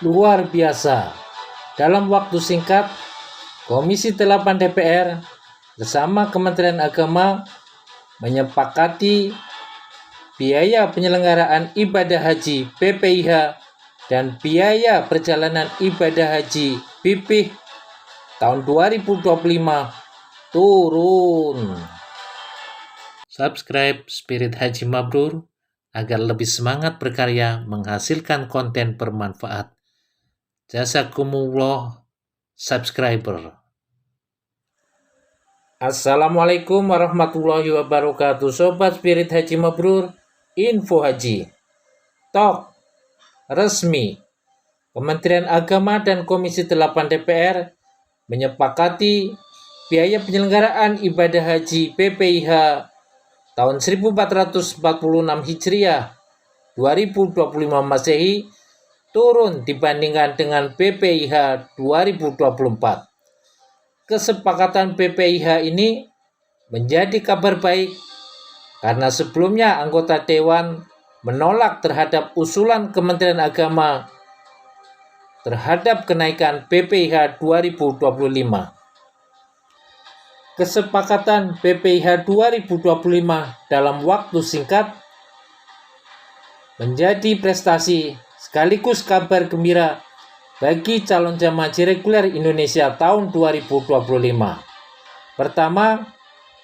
luar biasa. Dalam waktu singkat, Komisi 8 DPR bersama Kementerian Agama menyepakati biaya penyelenggaraan ibadah haji BPIH dan biaya perjalanan ibadah haji BPIH tahun 2025 turun. Subscribe Spirit Haji Mabrur agar lebih semangat berkarya menghasilkan konten bermanfaat. Jazakumullah subscriber. Assalamualaikum warahmatullahi wabarakatuh. Sobat Spirit Haji Mabrur, info haji. Tok resmi Kementerian Agama dan Komisi 8 DPR menyepakati biaya penyelenggaraan ibadah haji BPIH tahun 1446 Hijriah 2025 Masehi turun dibandingkan dengan BPIH 2024. Kesepakatan BPIH ini menjadi kabar baik karena sebelumnya anggota Dewan menolak terhadap usulan Kementerian Agama terhadap kenaikan BPIH 2025. Kesepakatan BPIH 2025 dalam waktu singkat menjadi prestasi sekaligus kabar gembira bagi calon jamaah haji reguler Indonesia tahun 2025. Pertama,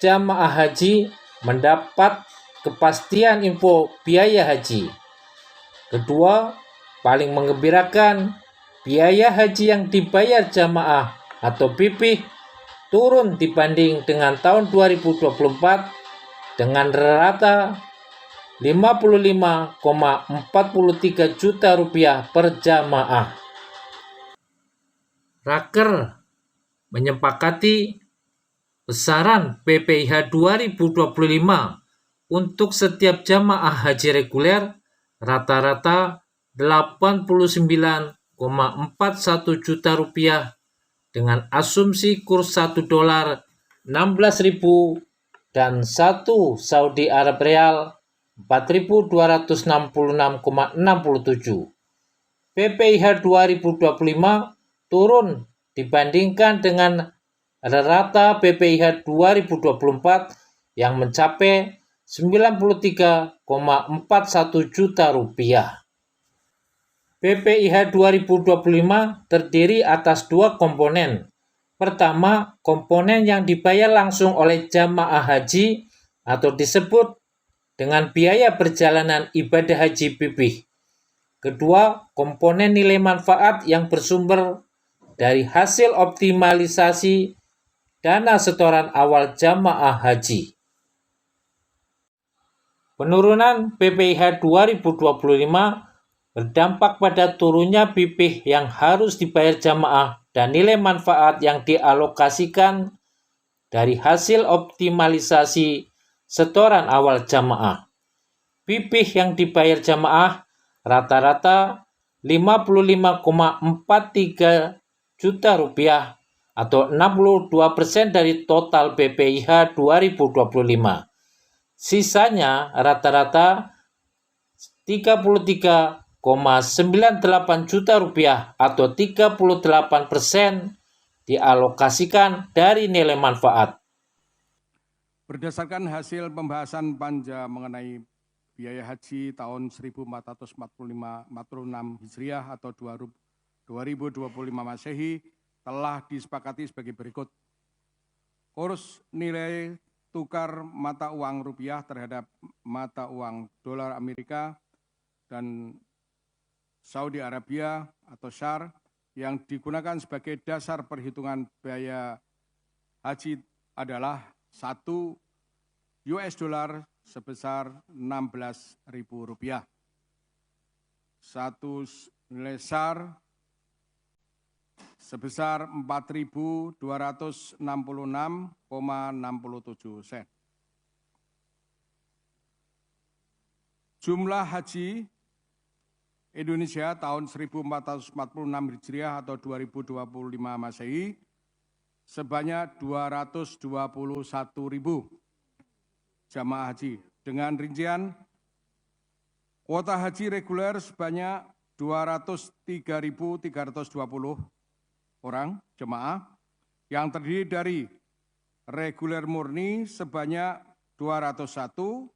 jamaah haji mendapat kepastian info biaya haji. Kedua, paling menggembirakan, biaya haji yang dibayar jamaah atau BPIH turun dibanding dengan tahun 2024 dengan rata 55,43 juta rupiah per jamaah. Raker menyepakati besaran BPIH 2025 untuk setiap jamaah haji reguler rata-rata 89,41 juta rupiah dengan asumsi kurs 1 dolar 16.000 dan 1 Saudi Arab Real 4.266,67. BPIH 2025 turun dibandingkan dengan rata BPIH 2024 yang mencapai 93,41 juta rupiah. BPIH 2025 terdiri atas dua komponen. Pertama, komponen yang dibayar langsung oleh jamaah haji atau disebut dengan biaya perjalanan ibadah haji BPIH. Kedua, komponen nilai manfaat yang bersumber dari hasil optimalisasi dana setoran awal jamaah haji. Penurunan BPIH 2025 berdampak pada turunnya BPIH yang harus dibayar jamaah dan nilai manfaat yang dialokasikan dari hasil optimalisasi setoran awal jamaah. BPIH yang dibayar jamaah rata-rata 55,43 juta rupiah atau 62% dari total BPIH 2025. Sisanya rata-rata 33,98 juta rupiah atau 38% dialokasikan dari nilai manfaat. Berdasarkan hasil pembahasan panja mengenai biaya haji tahun 1446 Hijriah atau 2025 Masehi telah disepakati sebagai berikut. Kurs nilai tukar mata uang rupiah terhadap mata uang dolar Amerika dan Saudi Arabia atau SAR yang digunakan sebagai dasar perhitungan biaya haji adalah 1 US dollar sebesar Rp16.000. 1 nilai SAR sebesar 4.266,67 sen. Jumlah haji Indonesia tahun 1446 Hijriah atau 2025 Masehi sebanyak 221.000 jamaah haji dengan rincian kuota haji reguler sebanyak 203.320 orang jemaah yang terdiri dari reguler murni sebanyak 201,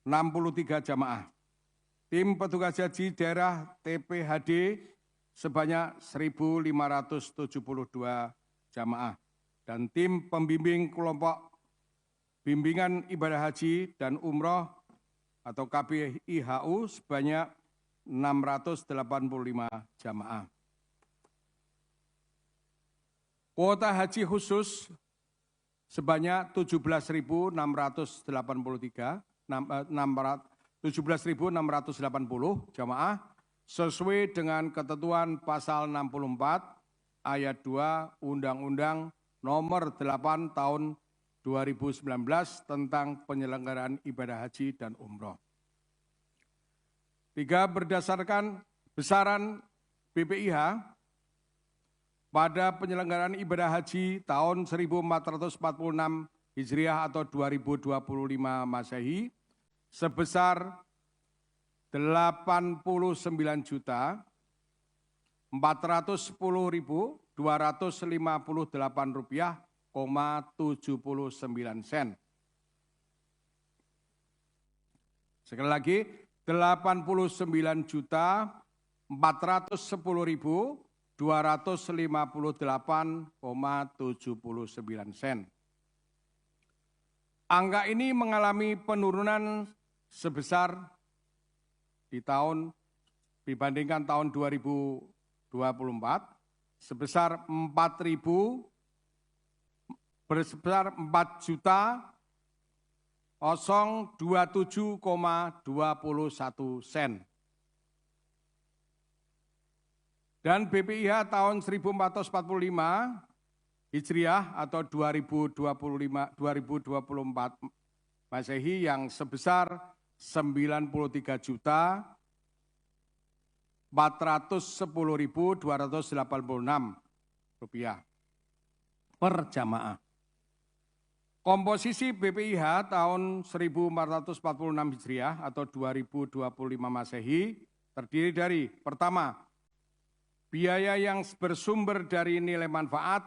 63 jamaah. Tim petugas haji daerah TPHD sebanyak 1.572 jamaah. Dan tim pembimbing kelompok bimbingan ibadah haji dan umroh atau KBIHU sebanyak 685 jamaah. Kuota haji khusus sebanyak 17.680 jamaah sesuai dengan ketentuan pasal 64 ayat 2 Undang-Undang Nomor 8 Tahun 2019 tentang penyelenggaraan ibadah haji dan umroh. 3. Berdasarkan besaran BPIH pada penyelenggaraan ibadah haji tahun 1446 Hijriah atau 2025 Masehi sebesar Rp89.410.258,79. Sekali lagi, 89.410.258,79. Angka ini mengalami penurunan sebesar di tahun dibandingkan tahun 2024 sebesar 4.027,21 sen. Dan BPIH tahun 1445 Hijriah atau 2024 Masehi yang sebesar 93.410.286 rupiah per jamaah. Komposisi BPIH tahun 1446 Hijriah atau 2025 Masehi terdiri dari pertama, biaya yang bersumber dari nilai manfaat,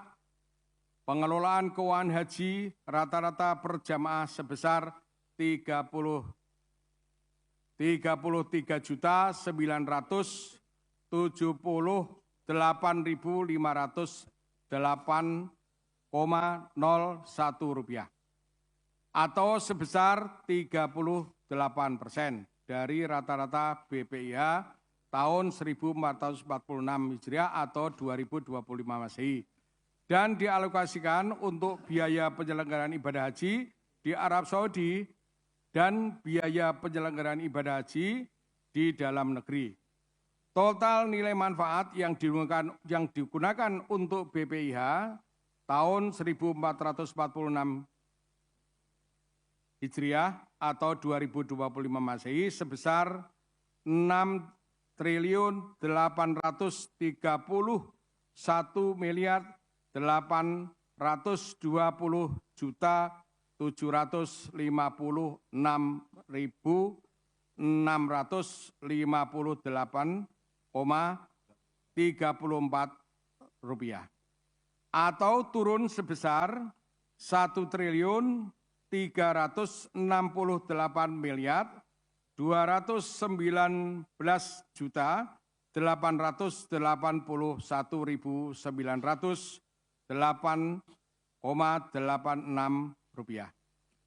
pengelolaan keuangan haji rata-rata per jamaah sebesar 33.978.508,01 rupiah atau sebesar 38% dari rata-rata BPIH tahun 1446 Hijriah atau 2025 Masehi dan dialokasikan untuk biaya penyelenggaraan ibadah haji di Arab Saudi dan biaya penyelenggaraan ibadah haji di dalam negeri. Total nilai manfaat yang digunakan untuk BPIH tahun 1446 Hijriah atau 2025 Masehi sebesar 6.820.726.658,34 rupiah atau turun sebesar 1.319.881.908,86 rupiah.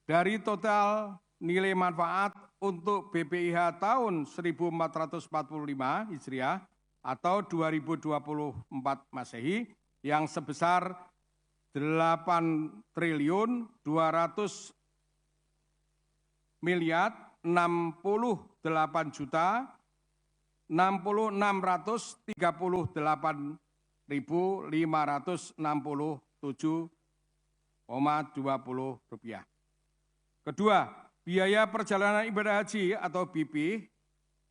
Dari total nilai manfaat untuk BPIH tahun 1445 Hijriah atau 2024 Masehi yang sebesar 8.668.567,20 rupiah. Kedua, biaya perjalanan ibadah haji atau BP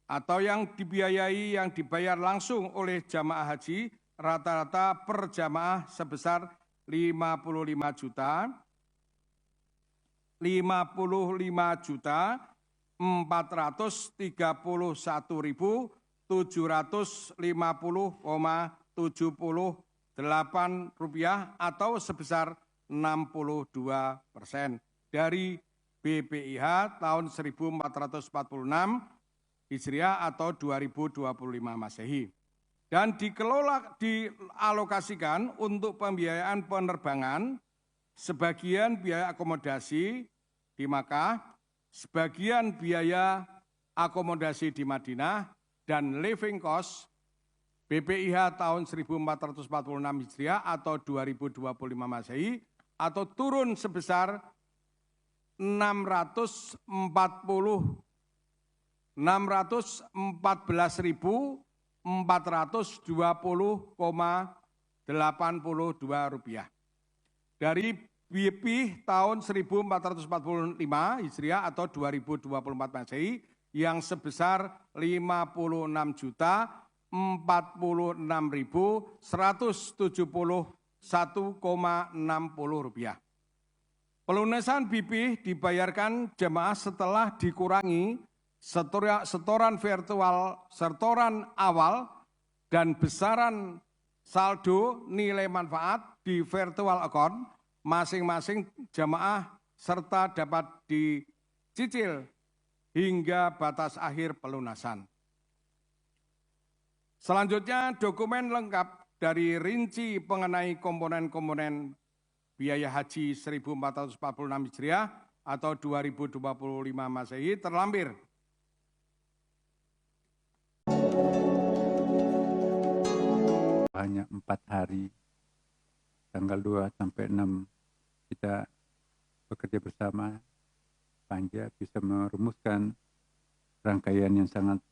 atau yang dibiayai yang dibayar langsung oleh jamaah haji rata-rata per jamaah sebesar 55.410.000 Rp431.750,78 atau sebesar 62% dari BPIH tahun 1446 Hijriah atau 2025 Masehi. Dan dialokasikan untuk pembiayaan penerbangan, sebagian biaya akomodasi di Makkah, sebagian biaya akomodasi di Madinah, dan living cost BPIH tahun 1446 Hijriah atau 2025 Masehi atau turun sebesar 614.420,82 dari BP tahun 1445 Hijriah atau 2024 Masehi yang sebesar 56.046.171,60 rupiah. Pelunasan BP dibayarkan jemaah setelah dikurangi setoran awal dan besaran saldo nilai manfaat di virtual account masing-masing jemaah serta dapat dicicil hingga batas akhir pelunasan. Selanjutnya, dokumen lengkap dari rinci mengenai komponen-komponen biaya haji 1446 Hijriah atau 2025 Masehi terlampir. Hanya 4 hari, tanggal 2 sampai 6 kita bekerja bersama, Panja bisa merumuskan rangkaian yang sangat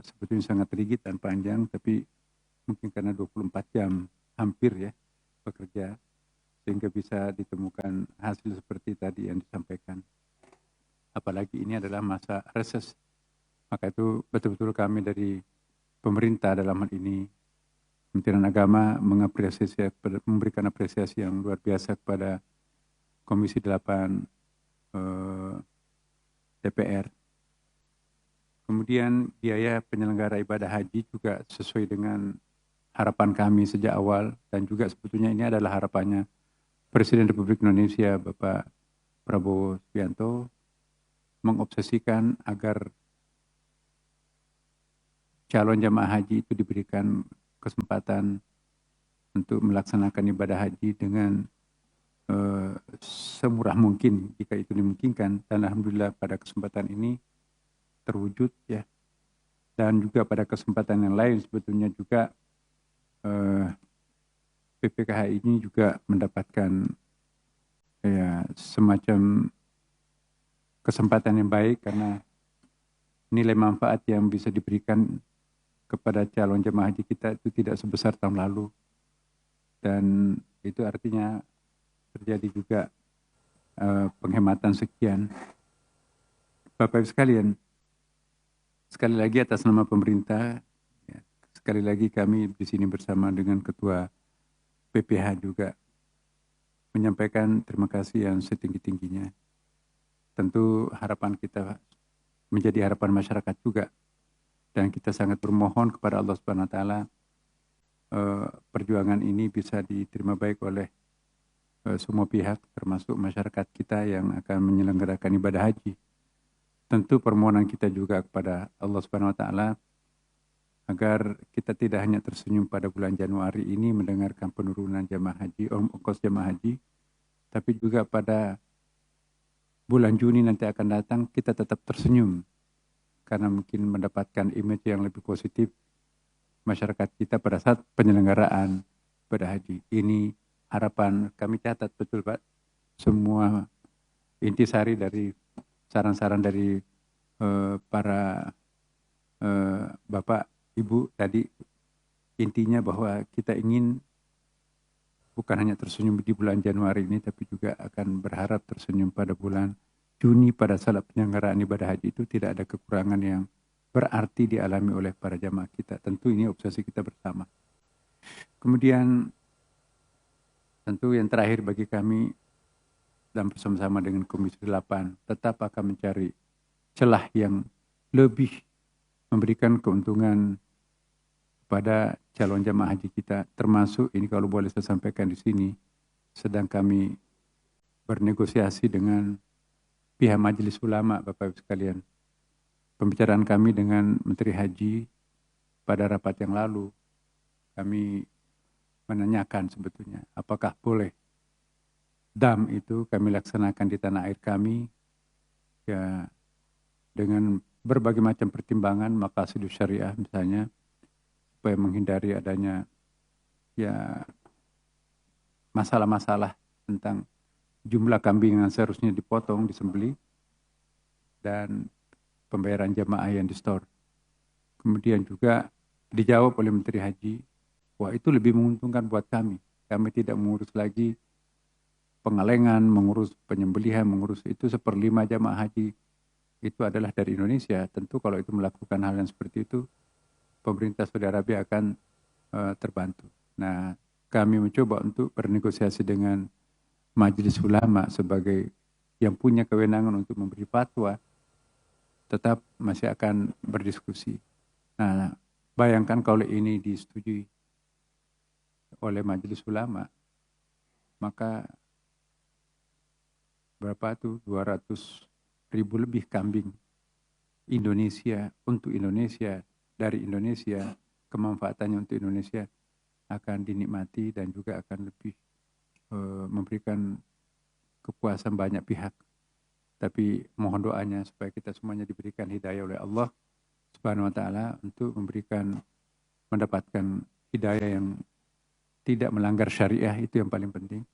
sebetulnya sangat rigid dan panjang, tapi mungkin karena 24 jam hampir ya bekerja, sehingga bisa ditemukan hasil seperti tadi yang disampaikan. Apalagi ini adalah masa reses, maka itu betul-betul kami dari pemerintah dalam hal ini, Kementerian Agama memberikan apresiasi yang luar biasa kepada Komisi 8 DPR. Kemudian biaya penyelenggara ibadah haji juga sesuai dengan harapan kami sejak awal, dan juga sebetulnya ini adalah harapannya Presiden Republik Indonesia Bapak Prabowo Subianto, mengobsesikan agar calon jamaah haji itu diberikan kesempatan untuk melaksanakan ibadah haji dengan semurah mungkin jika itu dimungkinkan, dan alhamdulillah pada kesempatan ini terwujud ya. Dan juga pada kesempatan yang lain sebetulnya juga PPKH ini juga mendapatkan ya semacam kesempatan yang baik, karena nilai manfaat yang bisa diberikan kepada calon jemaah haji kita itu tidak sebesar tahun lalu, dan itu artinya terjadi juga penghematan sekian. Bapak Ibu sekalian, sekali lagi atas nama pemerintah, ya, sekali lagi kami di sini bersama dengan Ketua PPH juga menyampaikan terima kasih yang setinggi-tingginya. Tentu harapan kita menjadi harapan masyarakat juga, dan kita sangat bermohon kepada Allah Subhanahu Wa Taala perjuangan ini bisa diterima baik oleh semua pihak, termasuk masyarakat kita yang akan menyelenggarakan ibadah haji. Tentu permohonan kita juga kepada Allah Subhanahu Wa Taala agar kita tidak hanya tersenyum pada bulan Januari ini mendengarkan penurunan jamaah haji, ongkos jamaah haji, tapi juga pada bulan Juni nanti akan datang kita tetap tersenyum, karena mungkin mendapatkan image yang lebih positif masyarakat kita pada saat penyelenggaraan ibadah haji. Ini harapan kami, catat betul Pak semua intisari dari saran-saran dari para Bapak Ibu tadi. Intinya bahwa kita ingin bukan hanya tersenyum di bulan Januari ini, tapi juga akan berharap tersenyum pada bulan Juni pada saat penyelenggaraan ibadah haji itu tidak ada kekurangan yang berarti dialami oleh para jamaah kita. Tentu ini obsesi kita bersama. Kemudian tentu yang terakhir bagi kami dan bersama-sama dengan Komisi 8 tetap akan mencari celah yang lebih memberikan keuntungan kepada calon jamaah haji kita, termasuk ini kalau boleh saya sampaikan di sini, sedang kami bernegosiasi dengan pihak Majelis Ulama, Bapak Ibu sekalian. Pembicaraan kami dengan Menteri Haji pada rapat yang lalu, kami menanyakan sebetulnya apakah boleh dam itu kami laksanakan di tanah air kami, ya, dengan berbagai macam pertimbangan maqasidus syariah misalnya, supaya menghindari adanya ya masalah-masalah tentang jumlah kambing yang seharusnya dipotong, disembelih, dan pembayaran jamaah yang di-store. Kemudian juga dijawab oleh Menteri Haji, wah itu lebih menguntungkan buat kami. Kami tidak mengurus lagi pengalengan, mengurus penyembelihan, mengurus itu 1/5 jamaah haji itu adalah dari Indonesia. Tentu kalau itu melakukan hal yang seperti itu, pemerintah Saudi Arabia akan terbantu. Nah, kami mencoba untuk bernegosiasi dengan Majelis Ulama sebagai yang punya kewenangan untuk memberi fatwa, tetap masih akan berdiskusi. Nah, bayangkan kalau ini disetujui oleh Majelis Ulama, maka berapa tuh 200.000 lebih kambing Indonesia untuk Indonesia, dari Indonesia, kemanfaatannya untuk Indonesia akan dinikmati dan juga akan lebih memberikan kepuasan banyak pihak. Tapi mohon doanya supaya kita semuanya diberikan hidayah oleh Allah Subhanahu wa taala untuk mendapatkan hidayah yang tidak melanggar syariah, itu yang paling penting.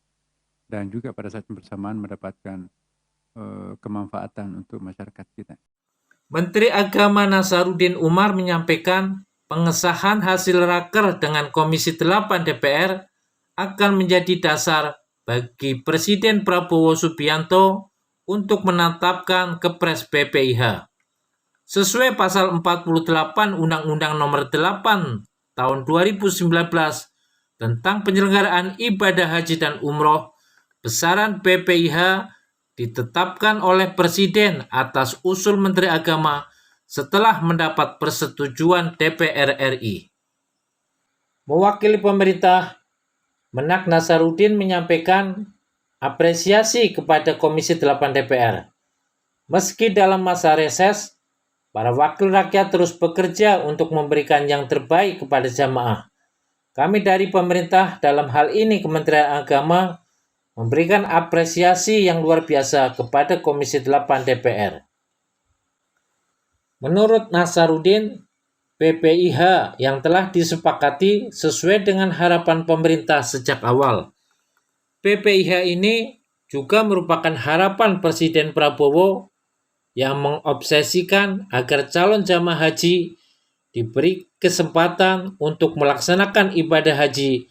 Dan juga pada saat bersamaan mendapatkan kemanfaatan untuk masyarakat kita. Menteri Agama Nasaruddin Umar menyampaikan pengesahan hasil raker dengan Komisi 8 DPR akan menjadi dasar bagi Presiden Prabowo Subianto untuk menetapkan Kepres BPIH. Sesuai pasal 48 Undang-Undang Nomor 8 Tahun 2019 tentang penyelenggaraan ibadah haji dan umroh, besaran BPIH ditetapkan oleh Presiden atas usul Menteri Agama setelah mendapat persetujuan DPR RI. Mewakili pemerintah, Menak Nasaruddin menyampaikan apresiasi kepada Komisi 8 DPR. Meski dalam masa reses, para wakil rakyat terus bekerja untuk memberikan yang terbaik kepada jamaah. Kami dari pemerintah, dalam hal ini Kementerian Agama, memberikan apresiasi yang luar biasa kepada Komisi 8 DPR. Menurut Nasaruddin, BPIH yang telah disepakati sesuai dengan harapan pemerintah sejak awal. BPIH ini juga merupakan harapan Presiden Prabowo yang mengobsesikan agar calon jamaah haji diberi kesempatan untuk melaksanakan ibadah haji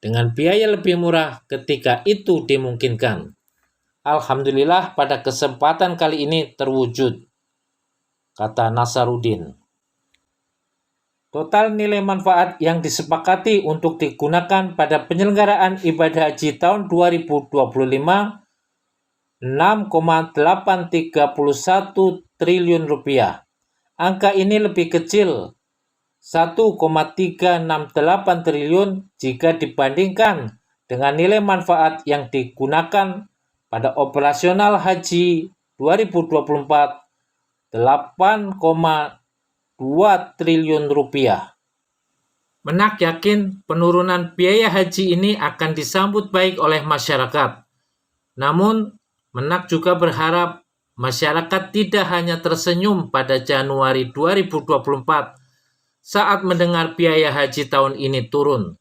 dengan biaya lebih murah ketika itu dimungkinkan. Alhamdulillah pada kesempatan kali ini terwujud, kata Nasaruddin. Total nilai manfaat yang disepakati untuk digunakan pada penyelenggaraan ibadah haji tahun 2025 6,831 triliun rupiah. Angka ini lebih kecil 1,368 triliun jika dibandingkan dengan nilai manfaat yang digunakan pada operasional haji 2024 8,2 triliun rupiah. Menak yakin penurunan biaya haji ini akan disambut baik oleh masyarakat. Namun, Menak juga berharap masyarakat tidak hanya tersenyum pada Januari 2024 saat mendengar biaya haji tahun ini turun.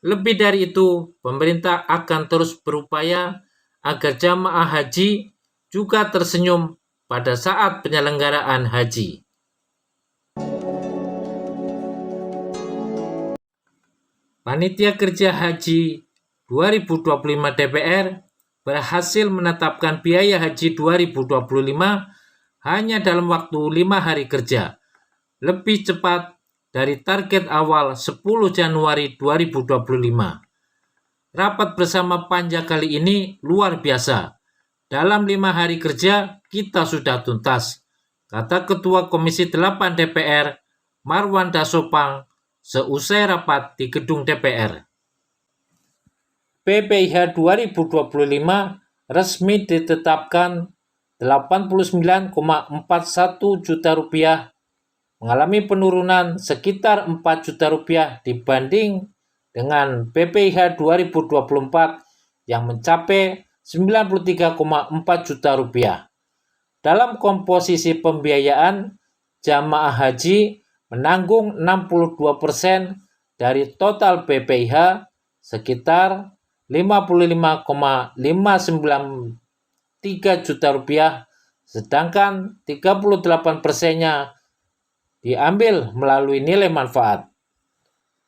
Lebih dari itu, pemerintah akan terus berupaya agar jamaah haji juga tersenyum pada saat penyelenggaraan haji. Panitia Kerja Haji 2025 DPR berhasil menetapkan biaya haji 2025 hanya dalam waktu 5 hari kerja, lebih cepat dari target awal 10 Januari 2025. Rapat bersama Panja kali ini luar biasa. Dalam 5 hari kerja, kita sudah tuntas. kata Ketua Komisi 8 DPR Marwan Dasopang seusai rapat di gedung DPR. PPIH 2025 resmi ditetapkan Rp89,41 juta, mengalami penurunan sekitar Rp4 juta dibanding dengan PPIH 2024 yang mencapai Rp93,4 juta. Dalam komposisi pembiayaan, jamaah haji menanggung 62% dari total PPIH sekitar Rp55,593 juta, sedangkan 38%-nya diambil melalui nilai manfaat.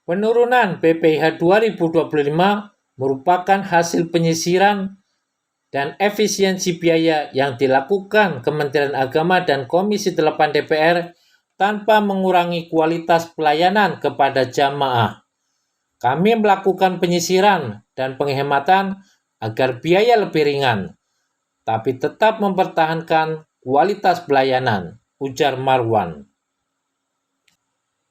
Penurunan PPIH 2025 merupakan hasil penyisiran dan efisiensi biaya yang dilakukan Kementerian Agama dan Komisi 8 DPR tanpa mengurangi kualitas pelayanan kepada jamaah. Kami melakukan penyisiran dan penghematan agar biaya lebih ringan, tapi tetap mempertahankan kualitas pelayanan, ujar Marwan.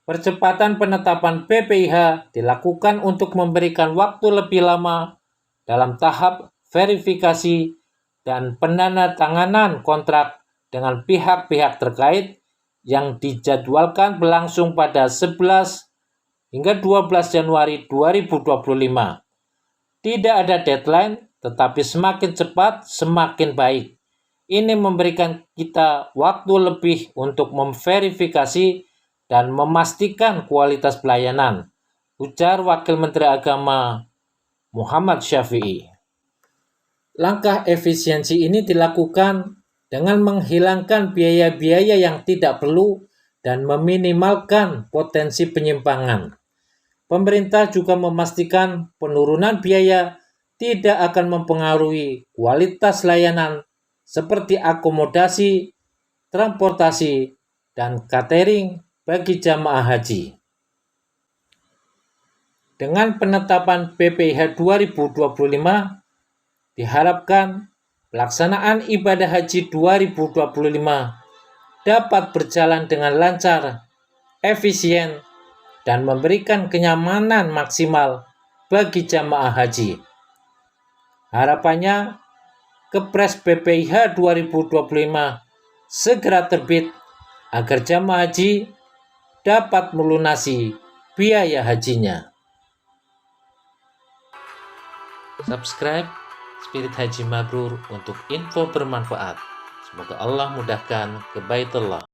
Percepatan penetapan PPIH dilakukan untuk memberikan waktu lebih lama dalam tahap verifikasi dan penandatanganan kontrak dengan pihak-pihak terkait yang dijadwalkan berlangsung pada 11 hingga 12 Januari 2025. Tidak ada deadline, tetapi semakin cepat semakin baik. Ini memberikan kita waktu lebih untuk memverifikasi dan memastikan kualitas pelayanan, ujar Wakil Menteri Agama Muhammad Syafi'i. Langkah efisiensi ini dilakukan dengan menghilangkan biaya-biaya yang tidak perlu dan meminimalkan potensi penyimpangan. Pemerintah juga memastikan penurunan biaya tidak akan mempengaruhi kualitas layanan seperti akomodasi, transportasi, dan catering bagi jamaah haji. Dengan penetapan PPIH 2025, diharapkan pelaksanaan ibadah haji 2025 dapat berjalan dengan lancar, efisien, dan memberikan kenyamanan maksimal bagi jamaah haji. Harapannya, Kepres PPIH 2025 segera terbit agar jamaah haji dapat melunasi biaya hajinya. Subscribe Spirit Haji Mabrur untuk info bermanfaat. Semoga Allah mudahkan ke Baitullah.